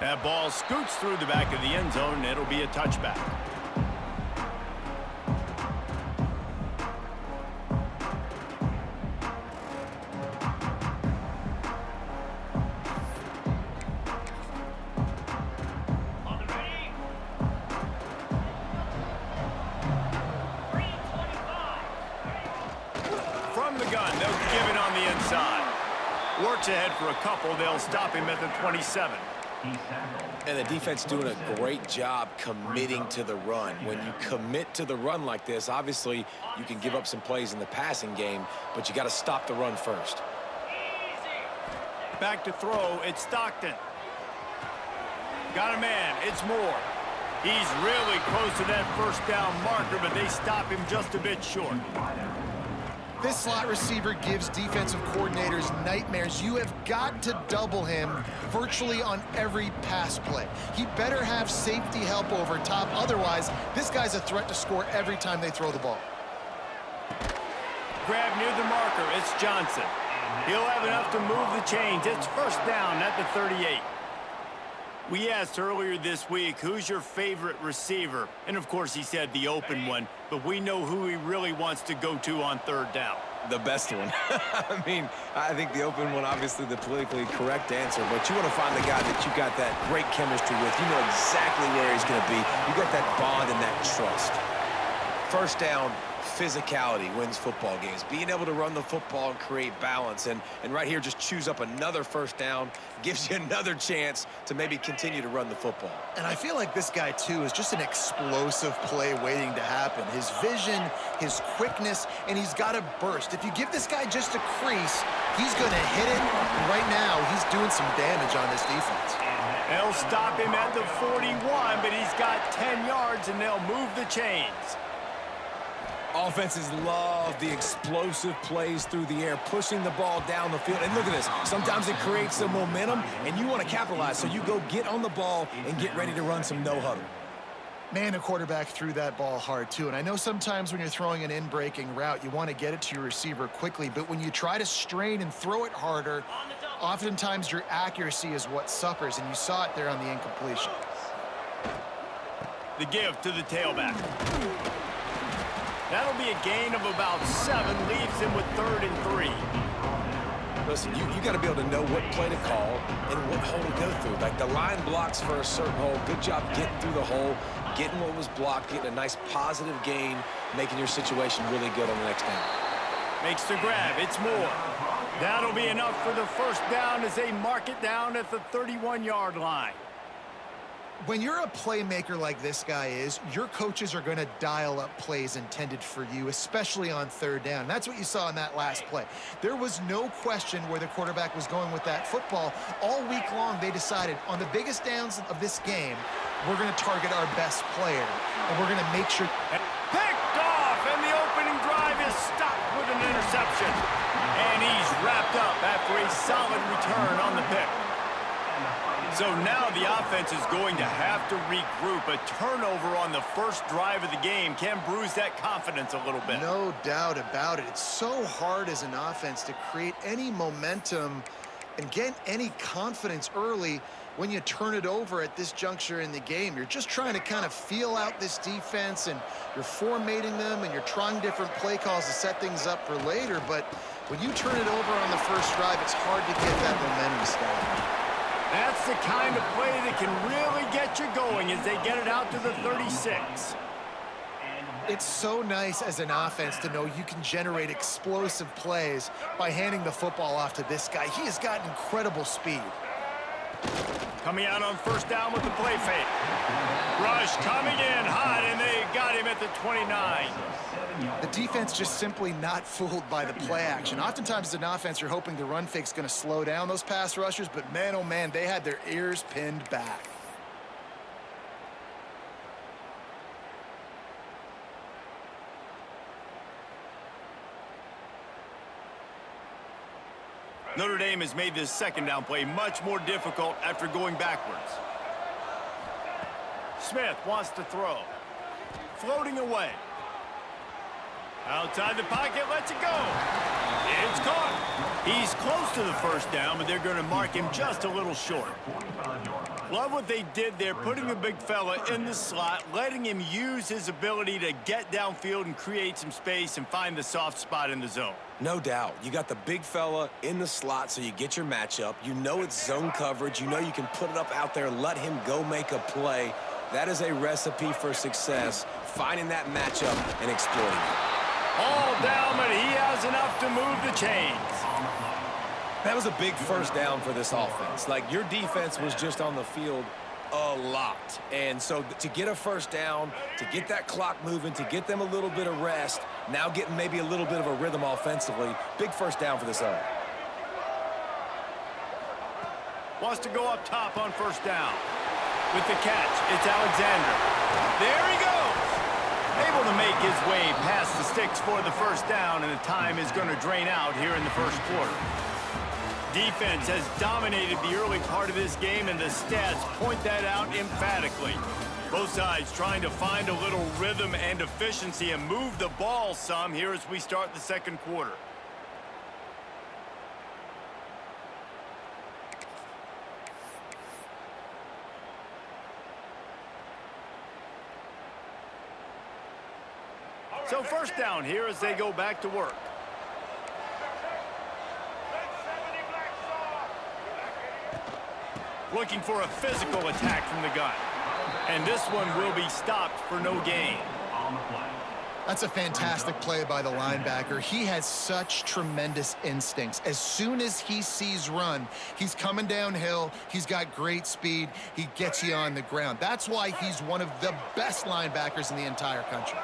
That ball scoots through the back of the end zone, and it'll be a touchback. From the gun, they'll give it on the inside. Works ahead for a couple. They'll stop him at the 27. And the defense doing a great job committing to the run. When you commit to the run like this, obviously you can give up some plays in the passing game, but you got to stop the run first. Back to throw, it's Stockton. Got a man, it's Moore. He's really close to that first down marker, but they stop him just a bit short. This slot receiver gives defensive coordinators nightmares. You have got to double him virtually on every pass play. He better have safety help over top. Otherwise, this guy's a threat to score every time they throw the ball. Grab near the marker, it's Johnson. He'll have enough to move the chains. It's first down at the 38. We asked earlier this week, who's your favorite receiver? And of course he said the open one, but we know who he really wants to go to on third down. The best one. I mean, I think the open one, obviously the politically correct answer, but you want to find the guy that you got that great chemistry with. You know exactly where he's going to be. You got that bond and that trust. First down, physicality wins football games. Being able to run the football and create balance. And right here, just choose up another first down, gives you another chance to maybe continue to run the football. And I feel like this guy, too, is just an explosive play waiting to happen. His vision, his quickness, and he's got a burst. If you give this guy just a crease, he's going to hit it. And right now, he's doing some damage on this defense. They'll stop him at the 41, but he's got 10 yards, and they'll move the chains. Offenses love the explosive plays through the air, pushing the ball down the field. And look at this. Sometimes it creates some momentum, and you want to capitalize. So you go get on the ball and get ready to run some no-huddle. Man, the quarterback threw that ball hard, too. And I know sometimes when you're throwing an in-breaking route, you want to get it to your receiver quickly. But when you try to strain and throw it harder, oftentimes your accuracy is what suffers. And you saw it there on the incompletion. The give to the tailback. That'll be a gain of about 7, leaves him with 3rd and 3. Listen, you got to be able to know what play to call and what hole to go through. Like the line blocks for a certain hole. Good job getting through the hole, getting what was blocked, getting a nice positive gain, making your situation really good on the next down. Makes the grab. It's Moore. That'll be enough for the first down as they mark it down at the 31-yard line. When you're a playmaker like this guy is, your coaches are going to dial up plays intended for you, especially on third down. That's what you saw in that last play. There was no question where the quarterback was going with that football. All week long, they decided on the biggest downs of this game, we're going to target our best player, and we're going to make sure. Picked off, and the opening drive is stopped with an interception. And he's wrapped up after a solid return on the pick. So now the offense is going to have to regroup. A turnover on the first drive of the game can bruise that confidence a little bit. No doubt about it. It's so hard as an offense to create any momentum and get any confidence early when you turn it over at this juncture in the game. You're just trying to kind of feel out this defense, and you're formatting them, and you're trying different play calls to set things up for later. But when you turn it over on the first drive, it's hard to get that momentum started. That's the kind of play that can really get you going as they get it out to the 36. It's so nice as an offense to know you can generate explosive plays by handing the football off to this guy. He has got incredible speed. Coming out on first down with the play fake. Rush coming in hot, and they got him at the 29. The defense just simply not fooled by the play action. Oftentimes as an offense, you're hoping the run fake's going to slow down those pass rushers, but man, oh man, they had their ears pinned back. Notre Dame has made this second down play much more difficult after going backwards. Smith wants to throw. Floating away. Outside the pocket, lets it go. It's caught. He's close to the first down, but they're going to mark him just a little short. Love what they did there, putting the big fella in the slot, letting him use his ability to get downfield and create some space and find the soft spot in the zone. No doubt. You got the big fella in the slot, so you get your matchup. You know it's zone coverage. You know you can put it up out there, let him go make a play. That is a recipe for success, finding that matchup and exploiting it. All down, but he has enough to move the chains. That was a big first down for this offense. Like, your defense was just on the field a lot. And so to get a first down, to get that clock moving, to get them a little bit of rest, now getting maybe a little bit of a rhythm offensively, big first down for this owner. Wants to go up top on first down. With the catch, it's Alexander. There he goes. Able to make his way past the sticks for the first down, and the time is going to drain out here in the first quarter. Defense has dominated the early part of this game, and the stats point that out emphatically. Both sides trying to find a little rhythm and efficiency and move the ball some here as we start the second quarter. So first down here as they go back to work. Looking for a physical attack from the gun. And this one will be stopped for no gain. That's a fantastic play by the linebacker. He has such tremendous instincts. As soon as he sees run, he's coming downhill. He's got great speed. He gets you on the ground. That's why he's one of the best linebackers in the entire country.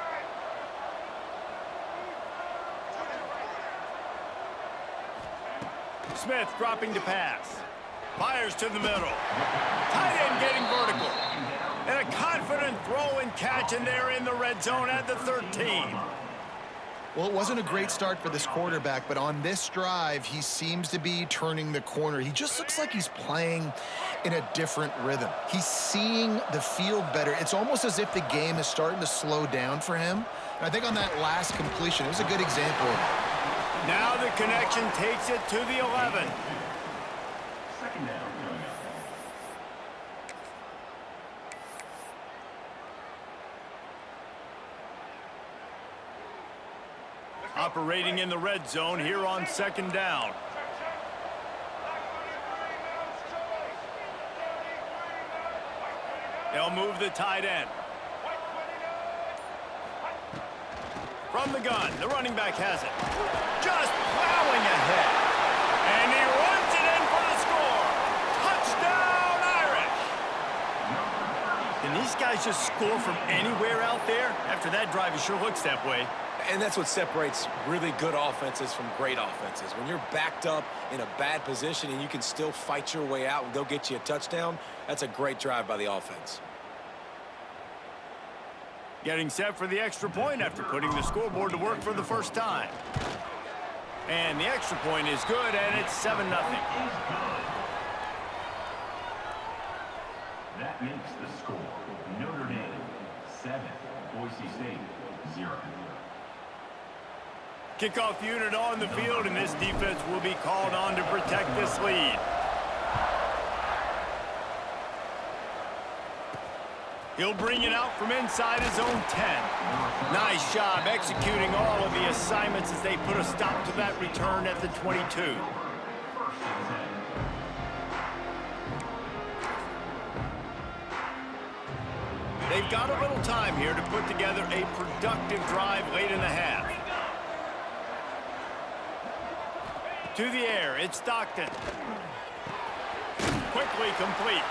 Smith dropping to pass. Fires to the middle. Tight end getting vertical. And a confident throw and catch, and they're in the red zone at the 13. Well, it wasn't a great start for this quarterback, but on this drive, he seems to be turning the corner. He just looks like he's playing in a different rhythm. He's seeing the field better. It's almost as if the game is starting to slow down for him. And I think on that last completion, it was a good example of it. Now the connection takes it to the 11. Second down. Operating in the red zone here on second down. They'll move the tight end. From the gun, the running back has it. Just plowing ahead. And he runs it in for the score. Touchdown, Irish. Can these guys just score from anywhere out there? After that drive, it sure looks that way. And that's what separates really good offenses from great offenses. When you're backed up in a bad position and you can still fight your way out and go get you a touchdown, that's a great drive by the offense. Getting set for the extra point after putting the scoreboard to work for the first time. And the extra point is good, and it's 7-0. That makes the score Notre Dame 7, Boise State 0. Kickoff unit on the field, and this defense will be called on to protect this lead. He'll bring it out from inside his own 10. Nice job executing all of the assignments as they put a stop to that return at the 22. They've got a little time here to put together a productive drive late in the half. To the air, it's Stockton. Quickly complete.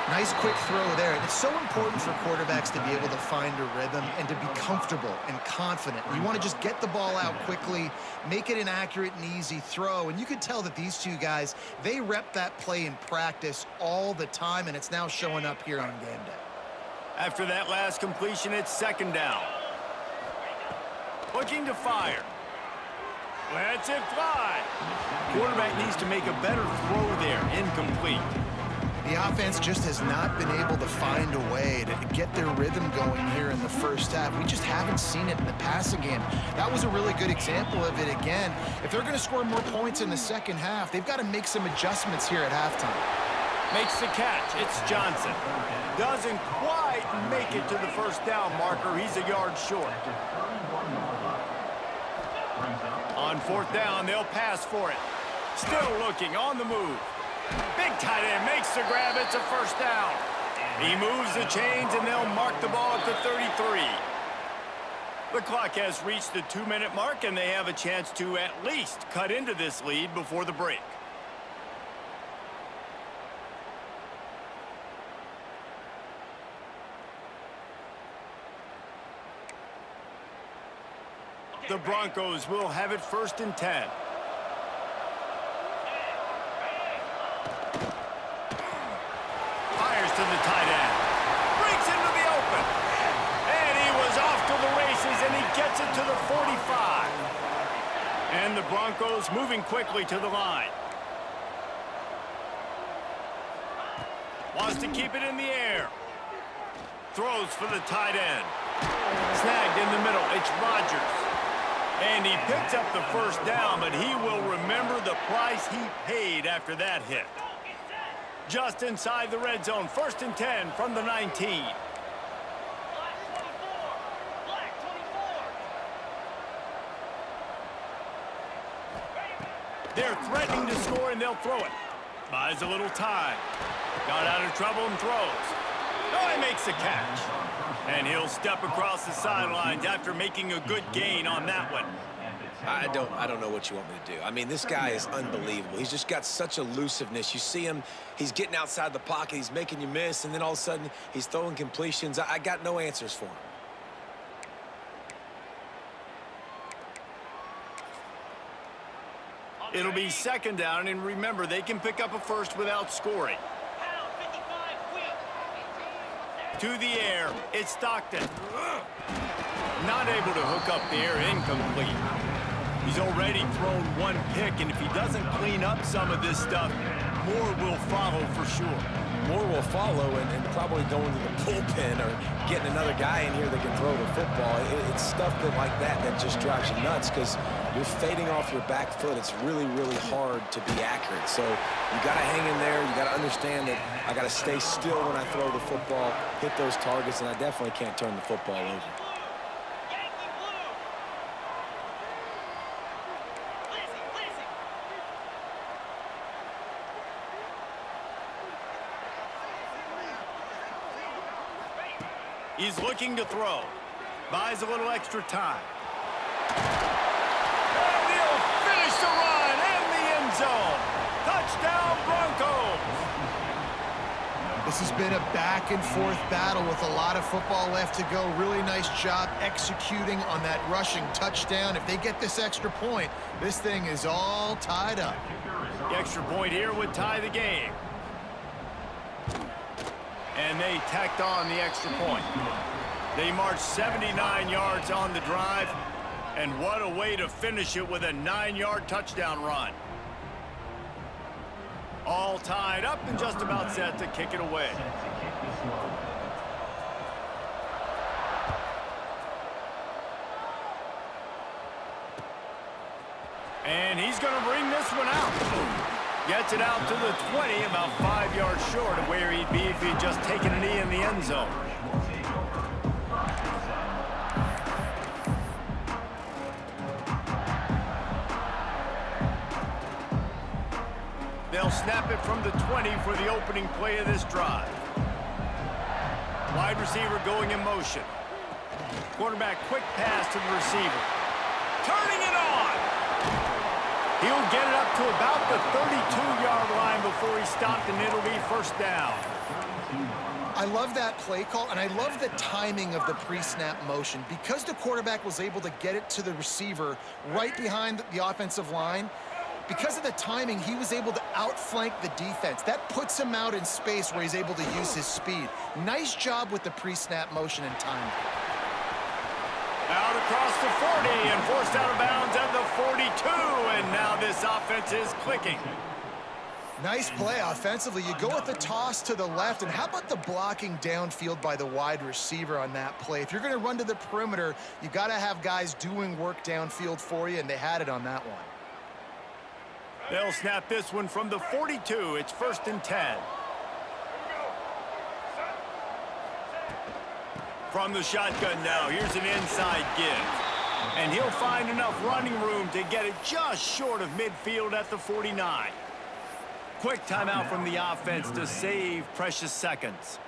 Nice quick throw there. And it's so important for quarterbacks to be able to find a rhythm and to be comfortable and confident. You want to just get the ball out quickly, make it an accurate and easy throw. And you can tell that these two guys, they rep that play in practice all the time, and it's now showing up here on game day. After that last completion, it's second down. Looking to fire. Lets it fly. Quarterback needs to make a better throw there. Incomplete. The offense just has not been able to find a way to get their rhythm going here in the first half. We just haven't seen it in the passing game. That was a really good example of it again. If they're going to score more points in the second half, they've got to make some adjustments here at halftime. Makes the catch. It's Johnson. Doesn't quite make it to the first down marker. He's a yard short. On fourth down, they'll pass for it. Still looking on the move. Big tight end makes the grab. It's a first down. He moves the chains, and they'll mark the ball at the 33. The clock has reached the 2-minute mark, and they have a chance to at least cut into this lead before the break. The Broncos will have it 1st and 10. Fires to the tight end. Breaks into the open. And he was off to the races, and he gets it to the 45. And the Broncos moving quickly to the line. Wants to keep it in the air. Throws for the tight end. Snagged in the middle. It's Rodgers. And he picks up the first down, but he will remember the price he paid after that hit. Just inside the red zone, 1st and 10 from the 19. They're threatening to score, and they'll throw it. Buys a little time. Got out of trouble and throws. Oh, he makes the catch. And he'll step across the sidelines after making a good gain on that one. I don't know what you want me to do. I mean, this guy is unbelievable. He's just got such elusiveness. You see him, he's getting outside the pocket, he's making you miss, and then all of a sudden, he's throwing completions. I got no answers for him. It'll be 2nd down, and remember, they can pick up a first without scoring. To the air, it's Stockton. Not able to hook up the air, incomplete. He's already thrown one pick, and if he doesn't clean up some of this stuff, more will follow for sure. More will follow, and probably going to the bullpen or getting another guy in here that can throw the football. It's stuff like that just drives you nuts because you're fading off your back foot. It's really, really hard to be accurate. So you got to hang in there. You got to understand that I got to stay still when I throw the football, hit those targets, and I definitely can't turn the football over. He's looking to throw. Buys a little extra time. And he'll finish the run in the end zone. Touchdown, Broncos. This has been a back-and-forth battle with a lot of football left to go. Really nice job executing on that rushing touchdown. If they get this extra point, this thing is all tied up. The extra point here would tie the game. And they tacked on the extra point. They marched 79 yards on the drive. And what a way to finish it with a 9-yard touchdown run. All tied up and just about set to kick it away. And he's going to bring this one out. Gets it out to the 20, about 5 yards short of where he'd be if he'd just taken a knee in the end zone. They'll snap it from the 20 for the opening play of this drive. Wide receiver going in motion. Quarterback quick pass to the receiver. Turning it on! He'll get it up to about the 32-yard line before he stopped, and it'll be 1st down. I love that play call, and I love the timing of the pre-snap motion. Because the quarterback was able to get it to the receiver right behind the offensive line, because of the timing, he was able to outflank the defense. That puts him out in space where he's able to use his speed. Nice job with the pre-snap motion and timing. Out across the 40 and forced out of bounds at the 42, and now this offense is clicking. Nice play offensively. You go with the toss to the left, and how about the blocking downfield by the wide receiver on that play? If you're going to run to the perimeter, you got to have guys doing work downfield for you, and they had it on that one. They'll snap this one from the 42. It's 1st and 10. From the shotgun now, here's an inside give. And he'll find enough running room to get it just short of midfield at the 49. Quick timeout from the offense to save precious seconds.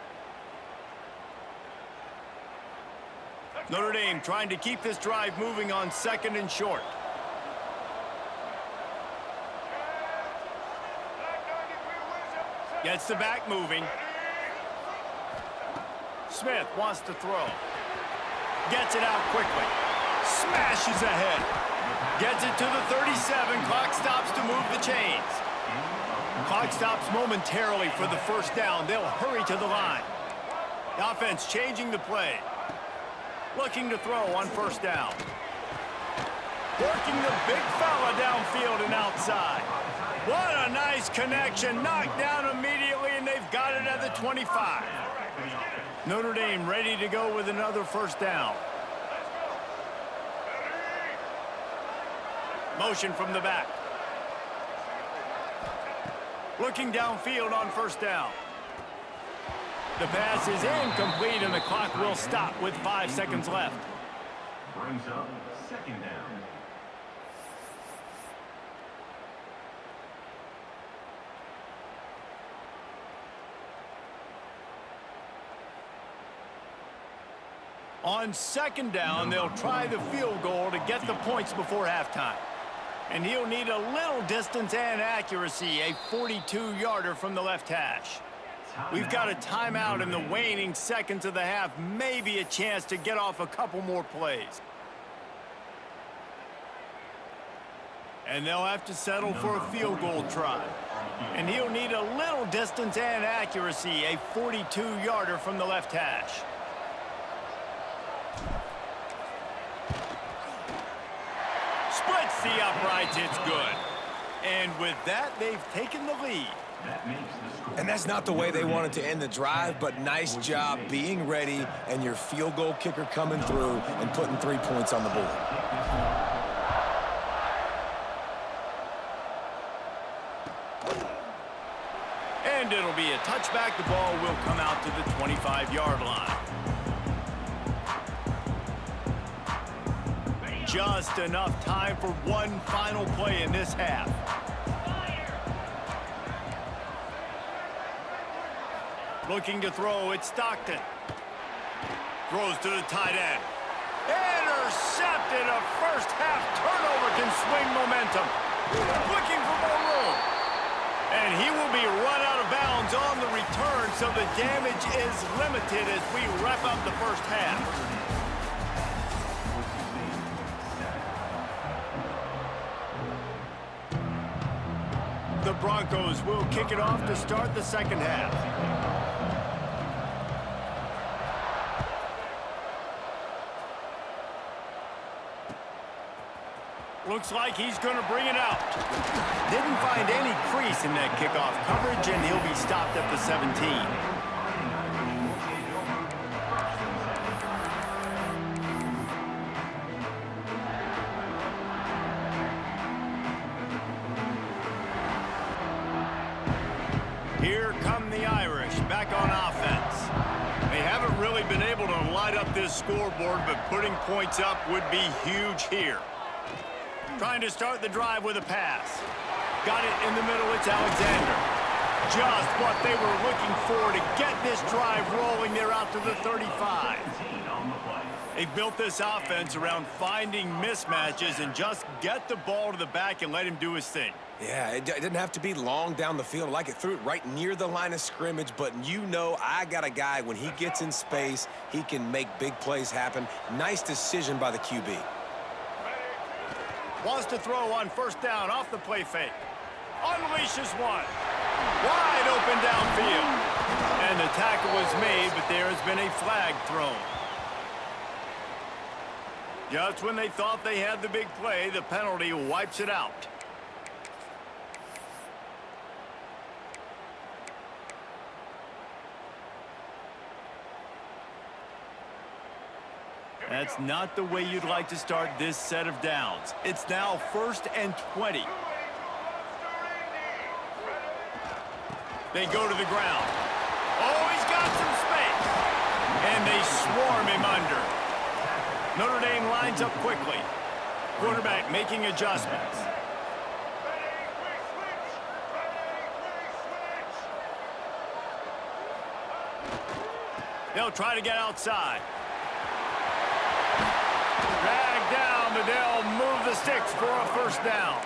Notre Dame trying to keep this drive moving on 2nd and short. Gets the back moving. Smith wants to throw. Gets it out quickly. Smashes ahead. Gets it to the 37. Clock stops to move the chains. Clock stops momentarily for the 1st down. They'll hurry to the line. The offense changing the play. Looking to throw on 1st down. Working the big fella downfield and outside. What a nice connection. Knocked down immediately, and they've got it at the 25. Notre Dame ready to go with another 1st down. Motion from the back. Looking downfield on 1st down. The pass is incomplete, and the clock will stop with 5 seconds left. Brings up 2nd down. On 2nd down, they'll try the field goal to get the points before halftime. And he'll need a little distance and accuracy, a 42-yarder from the left hash. We've got a timeout in the waning seconds of the half, maybe a chance to get off a couple more plays. And they'll have to settle for a field goal try. And he'll need a little distance and accuracy, a 42-yarder from the left hash. Splits the uprights, it's good. And with that, they've taken the lead. That makes the score. And that's not the way they wanted to end the drive, but nice job being ready and your field goal kicker coming through and putting 3 points on the board. And it'll be a touchback. The ball will come out to the 25-yard line. Just enough time for one final play in this half. Looking to throw, it's Stockton. Throws to the tight end. Intercepted. A first-half turnover can swing momentum. Looking for more room. And he will be run out of bounds on the return, so the damage is limited as we wrap up the first half. The Broncos will kick it off to start the second half. Looks like he's going to bring it out. Didn't find any crease in that kickoff coverage, and he'll be stopped at the 17. Here come the Irish back on offense. They haven't really been able to light up this scoreboard, but putting points up would be huge here. Trying to start the drive with a pass. Got it in the middle, it's Alexander. Just what they were looking for to get this drive rolling. They're out to the 35. They built this offense around finding mismatches and just get the ball to the back and let him do his thing. Yeah, it didn't have to be long down the field. Like it threw it right near the line of scrimmage, but you know I got a guy, when he gets in space, he can make big plays happen. Nice decision by the QB. Wants to throw on first down off the play fake. Unleashes one. Wide open downfield. And the tackle was made, but there has been a flag thrown. Just when they thought they had the big play, the penalty wipes it out. That's not the way you'd like to start this set of downs. It's now 1st and 20. They go to the ground. Oh, he's got some space. And they swarm him under. Notre Dame lines up quickly. Quarterback making adjustments. They'll try to get outside. Drag down, but they'll move the sticks for a 1st down.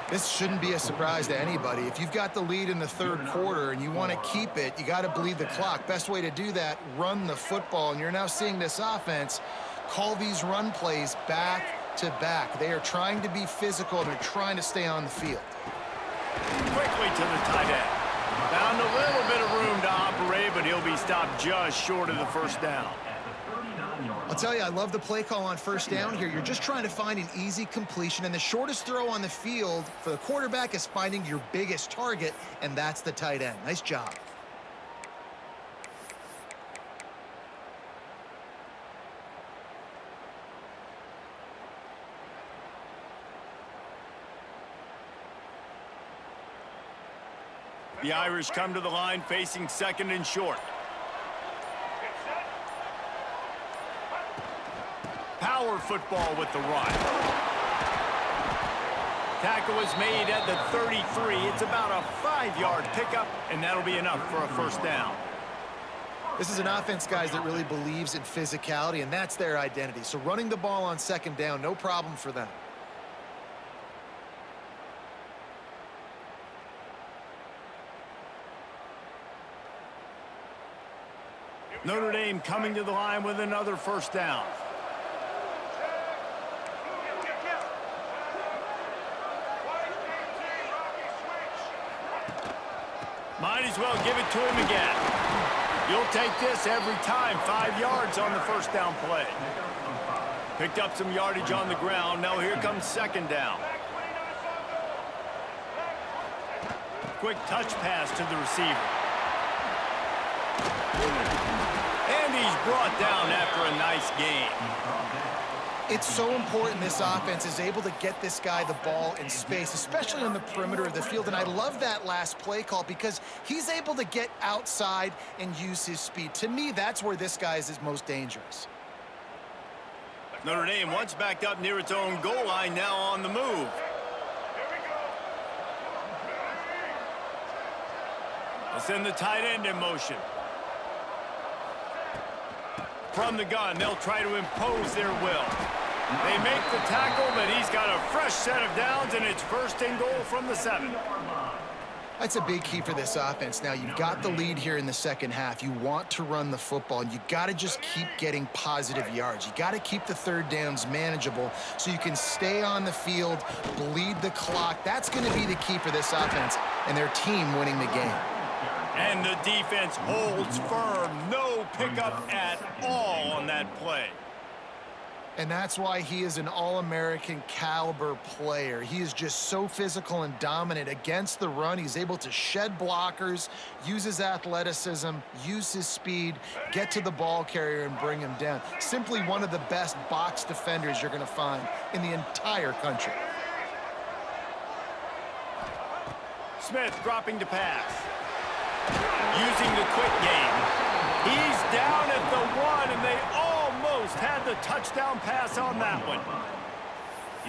This shouldn't be a surprise to anybody. If you've got the lead in the 3rd quarter and you want to keep it, you got to bleed the clock. Best way to do that, run the football. And you're now seeing this offense call these run plays back to back. They are trying to be physical and they're trying to stay on the field. Quickly to the tight end. Found a little bit of room to operate, but he'll be stopped just short of the 1st down. I'll tell you, I love the play call on 1st down here. You're just trying to find an easy completion, and the shortest throw on the field for the quarterback is finding your biggest target, and that's the tight end. Nice job. The Irish come to the line facing 2nd and short. Power football with the run. Tackle is made at the 33. It's about a 5-yard pickup, and that'll be enough for a 1st down. This is an offense, guys, that really believes in physicality, and that's their identity. So running the ball on 2nd down, no problem for them. Notre Dame coming to the line with another 1st down. Might as well give it to him again. You'll take this every time. 5 yards on the 1st down play. Picked up some yardage on the ground. Now here comes 2nd down. Quick touch pass to the receiver. And he's brought down after a nice gain. It's so important this offense is able to get this guy the ball in space, especially on the perimeter of the field. And I love that last play call because he's able to get outside and use his speed. To me, that's where this guy is most dangerous. Notre Dame once backed up near its own goal line, now on the move. They'll send the tight end in motion. From the gun, they'll try to impose their will. They make the tackle, but he's got a fresh set of downs, and it's 1st and goal from the 7. That's a big key for this offense. Now, you've got the lead here in the 2nd half. You want to run the football, and you got to just keep getting positive yards. You got to keep the 3rd downs manageable so you can stay on the field, bleed the clock. That's going to be the key for this offense and their team winning the game. And the defense holds firm. No pickup at all on that play. And that's why he is an All-American caliber player. He is just so physical and dominant against the run. He's able to shed blockers, use his athleticism, use his speed, get to the ball carrier and bring him down. Simply one of the best box defenders you're going to find in the entire country. Smith dropping to pass. Using the quick game. He's down at the 1, and they almost had the touchdown pass on that one.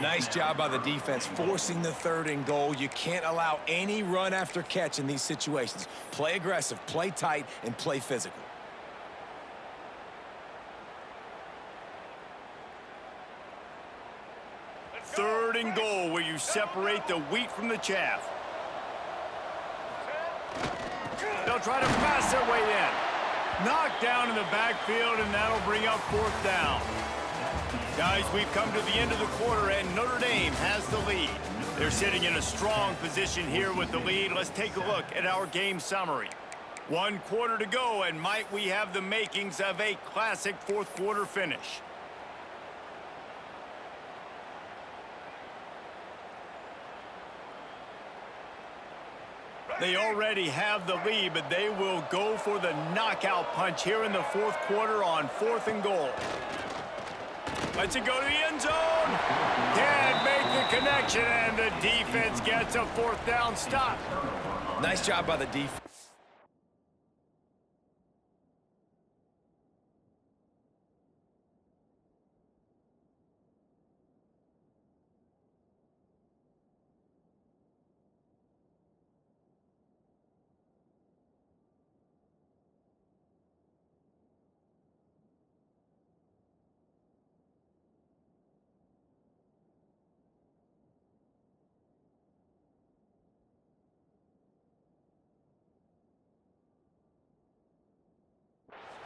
Nice job by the defense forcing the 3rd and goal. You can't allow any run after catch in these situations. Play aggressive, play tight, and play physical. Third and goal, where you separate the wheat from the chaff. They'll try to pass their way in. Knocked down in the backfield, and that'll bring up 4th down. Guys, we've come to the end of the quarter, and Notre Dame has the lead. They're sitting in a strong position here with the lead. Let's take a look at our game summary. 1 quarter to go, and might we have the makings of a classic 4th quarter finish. They already have the lead, but they will go for the knockout punch here in the 4th quarter on 4th and goal. Lets it go to the end zone. Can't make the connection, and the defense gets a fourth down stop. Nice job by the defense.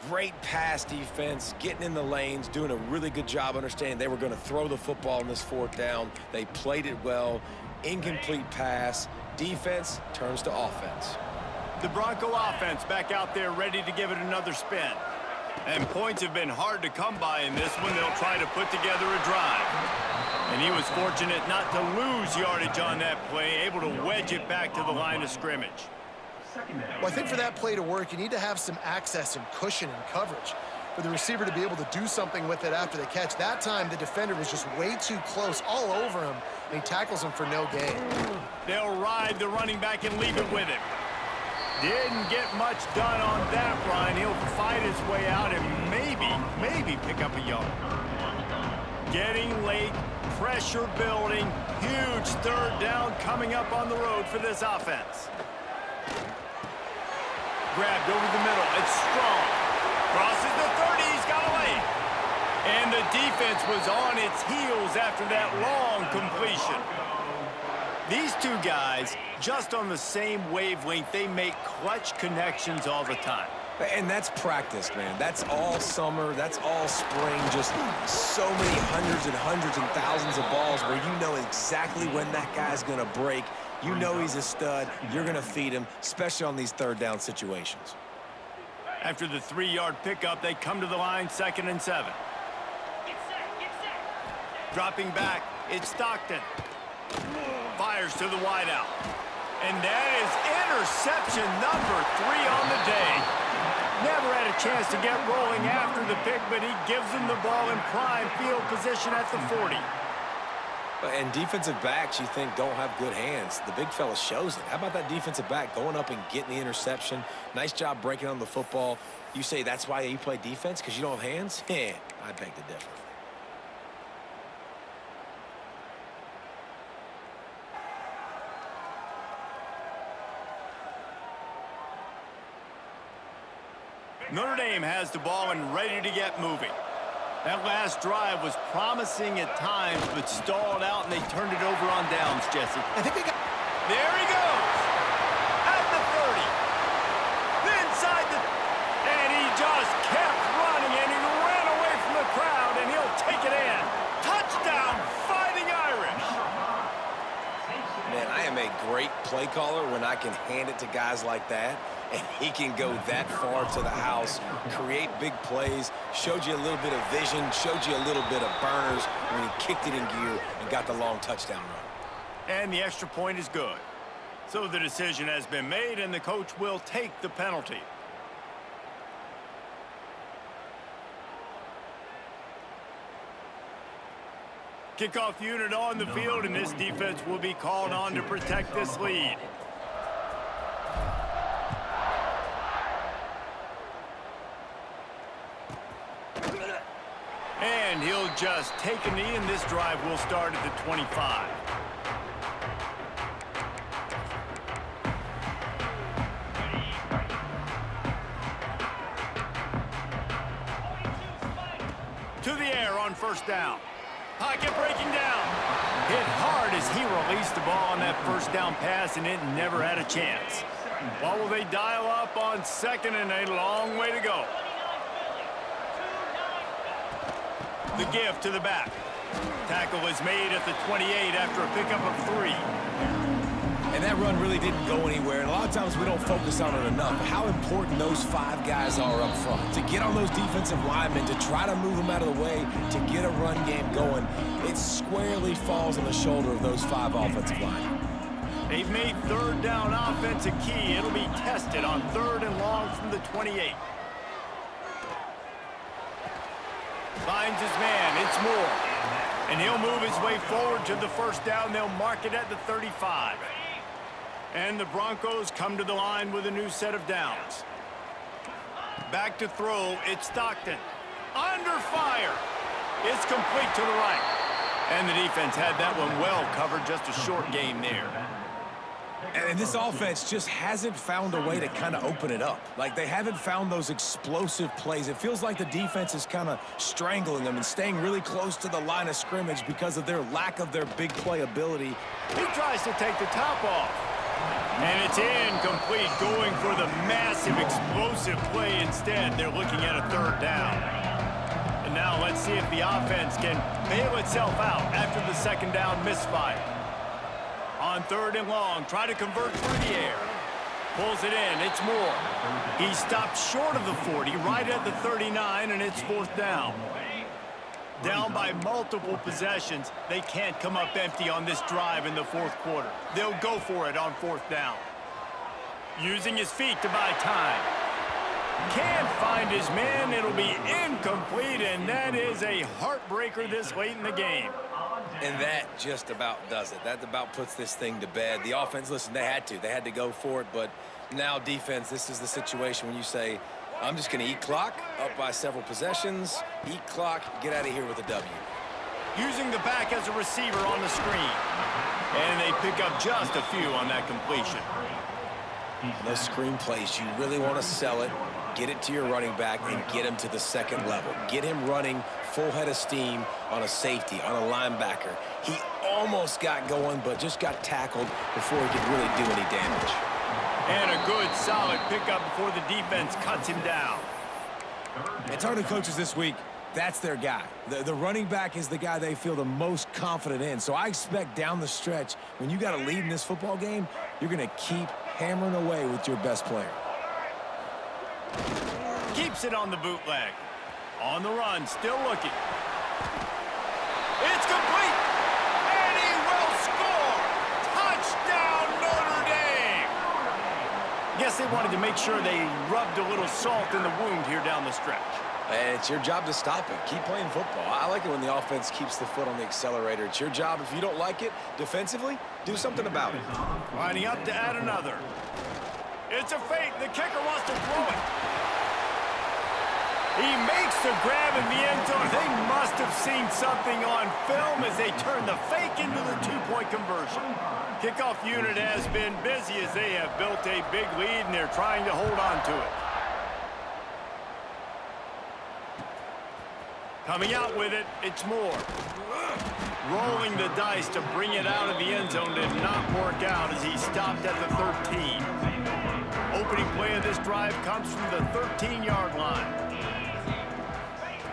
Great pass defense, getting in the lanes, doing a really good job understanding they were going to throw the football in this fourth down. They played it well. Incomplete pass. Defense turns to offense. The Bronco offense back out there ready to give it another spin. And points have been hard to come by in this one. They'll try to put together a drive. And he was fortunate not to lose yardage on that play, able to wedge it back to the line of scrimmage. Well, I think for that play to work, you need to have some access and cushion and coverage for the receiver to be able to do something with it after the catch. That time, the defender was just way too close, all over him, and he tackles him for no gain. They'll ride the running back and leave it with him. Didn't get much done on that run. He'll fight his way out and maybe pick up a yard. Getting late, pressure building, huge third down coming up on the road for this offense. Grabbed over the middle. It's Strong. Crosses the 30. He's got away. And the defense was on its heels after that long completion. These two guys, just on the same wavelength, they make clutch connections all the time. And that's practice, man. That's all summer. That's all spring. Just so many hundreds and thousands of balls where you know exactly when that guy's going to break. You know he's a stud. You're going to feed him, especially on these third down situations. After the 3-yard pickup, they come to the line, 2nd and 7. Dropping back, it's Stockton. Fires to the wideout. And that is interception number 3 on the day. Never had a chance to get rolling after the pick, but he gives them the ball in prime field position at the 40. And defensive backs, you think, don't have good hands. The big fella shows it. How about that defensive back going up and getting the interception? Nice job breaking on the football. You say that's why you play defense, because you don't have hands? I beg to differ. Notre Dame has the ball and ready to get moving. That last drive was promising at times, but stalled out, and they turned it over on downs, Jesse. I think they got... There he goes! At the 30. Inside the... And he just kept running, and he ran away from the crowd, and he'll take it in. Touchdown, Fighting Irish! Man, I am a great play caller when I can hand it to guys like that. And he can go that far to the house, create big plays, showed you a little bit of vision, showed you a little bit of burners when he kicked it in gear and got the long touchdown run. And the extra point is good. So the decision has been made, and the coach will take the penalty. Kickoff unit on the field, and this defense will be called on to protect this lead. And he'll just take a knee, and this drive will start at the 25. To the air on first down. Pocket breaking down. Hit hard as he released the ball on that first down pass, and it never had a chance. What will they dial up on 2nd and a long way to go? The give to the back. Tackle is made at the 28 after a pickup of 3. And that run really didn't go anywhere. And a lot of times we don't focus on it enough. How important those 5 guys are up front. To get on those defensive linemen, to try to move them out of the way, to get a run game going, it squarely falls on the shoulder of those 5 offensive linemen. They've made third down offense a key. It'll be tested on 3rd and long from the 28. Finds his man. It's Moore. And he'll move his way forward to the first down. They'll mark it at the 35. And the Broncos come to the line with a new set of downs. Back to throw. It's Stockton. Under fire. It's complete to the right. And the defense had that one well covered. Just a short game there. And this offense just hasn't found a way to kind of open it up. Like, they haven't found those explosive plays. It feels like the defense is kind of strangling them and staying really close to the line of scrimmage because of their lack of their big play ability. He tries to take the top off. And it's incomplete, going for the massive explosive play instead. They're looking at a third down. And now let's see if the offense can bail itself out after the second down misfire. On third and long, try to convert through the air. Pulls it in, it's Moore. He stopped short of the 40, right at the 39, and it's fourth down. Down by multiple possessions, they can't come up empty on this drive in the fourth quarter. They'll go for it on fourth down. Using his feet to buy time. Can't find his man, it'll be incomplete, and that is a heartbreaker this late in the game. And that just about does it. That about puts this thing to bed. The offense, listen, they had to go for it, but now defense, this is the situation when you say, I'm just going to eat clock, up by several possessions, eat clock, get out of here with a W. Using the back as a receiver on the screen. And they pick up just a few on that completion. Those screen plays, you really want to sell it, get it to your running back, and get him to the second level. Get him running full head of steam on a safety, on a linebacker. He almost got going, but just got tackled before he could really do any damage. And a good, solid pickup before the defense cuts him down. It's hard to coaches this week. That's their guy. The running back is the guy they feel the most confident in. So I expect down the stretch, when you got a lead in this football game, you're going to keep hammering away with your best player. Keeps it on the bootleg. On the run, still looking. It's complete! And he will score! Touchdown, Notre Dame! Guess they wanted to make sure they rubbed a little salt in the wound here down the stretch. And it's your job to stop it. Keep playing football. I like it when the offense keeps the foot on the accelerator. It's your job. If you don't like it defensively, do something about it. Lining up to add another. It's a fake. The kicker wants to throw it. He makes the grab in the end zone. They must have seen something on film as they turn the fake into the two-point conversion. Kickoff unit has been busy as they have built a big lead, and they're trying to hold on to it. Coming out with it, it's Moore. Rolling the dice to bring it out of the end zone did not work out as he stopped at the 13. Opening play of this drive comes from the 13-yard line.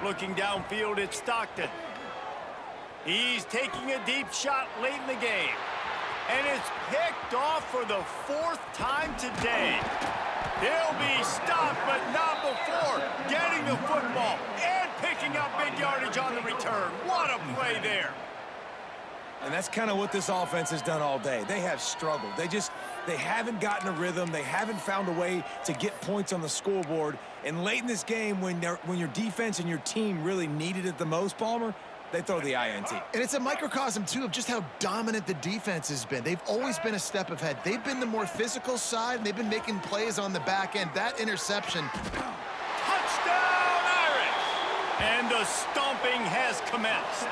Looking downfield, it's Stockton. He's taking a deep shot late in the game. And it's picked off for the fourth time today. He'll be stopped, but not before getting the football and picking up big yardage on the return. What a play there. And that's kind of what this offense has done all day. They have struggled. They haven't gotten a rhythm. They haven't found a way to get points on the scoreboard. And late in this game, when your defense and your team really needed it the most, Palmer, they throw the INT. And it's a microcosm, too, of just how dominant the defense has been. They've always been a step ahead. They've been the more physical side, and they've been making plays on the back end. That interception. Touchdown, Irish! And the stomping has commenced.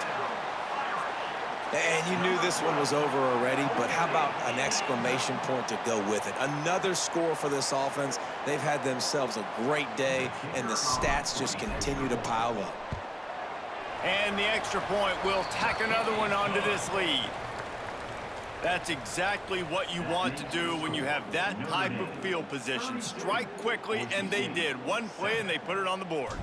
And you knew this one was over already, but how about an exclamation point to go with it? Another score for this offense. They've had themselves a great day, and the stats just continue to pile up. And the extra point will tack another one onto this lead. That's exactly what you want to do when you have that type of field position. Strike quickly, and they did. One play, and they put it on the board.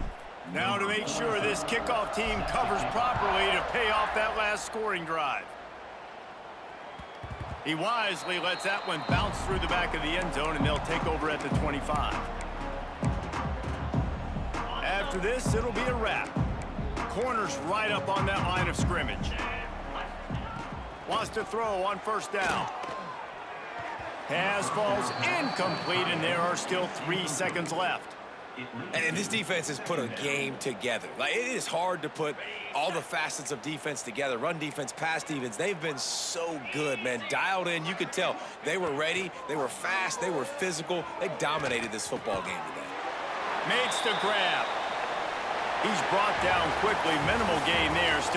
Now to make sure this kickoff team covers properly to pay off that last scoring drive. He wisely lets that one bounce through the back of the end zone, and they'll take over at the 25. After this, it'll be a wrap. Corner's right up on that line of scrimmage. Wants to throw on first down. Pass falls incomplete, and there are still 3 seconds left. And this defense has put a game together. Like, it is hard to put all the facets of defense together. Run defense, pass defense. They've been so good, man. Dialed in. You could tell they were ready. They were fast. They were physical. They dominated this football game today. Makes the grab. He's brought down quickly. Minimal gain there. Still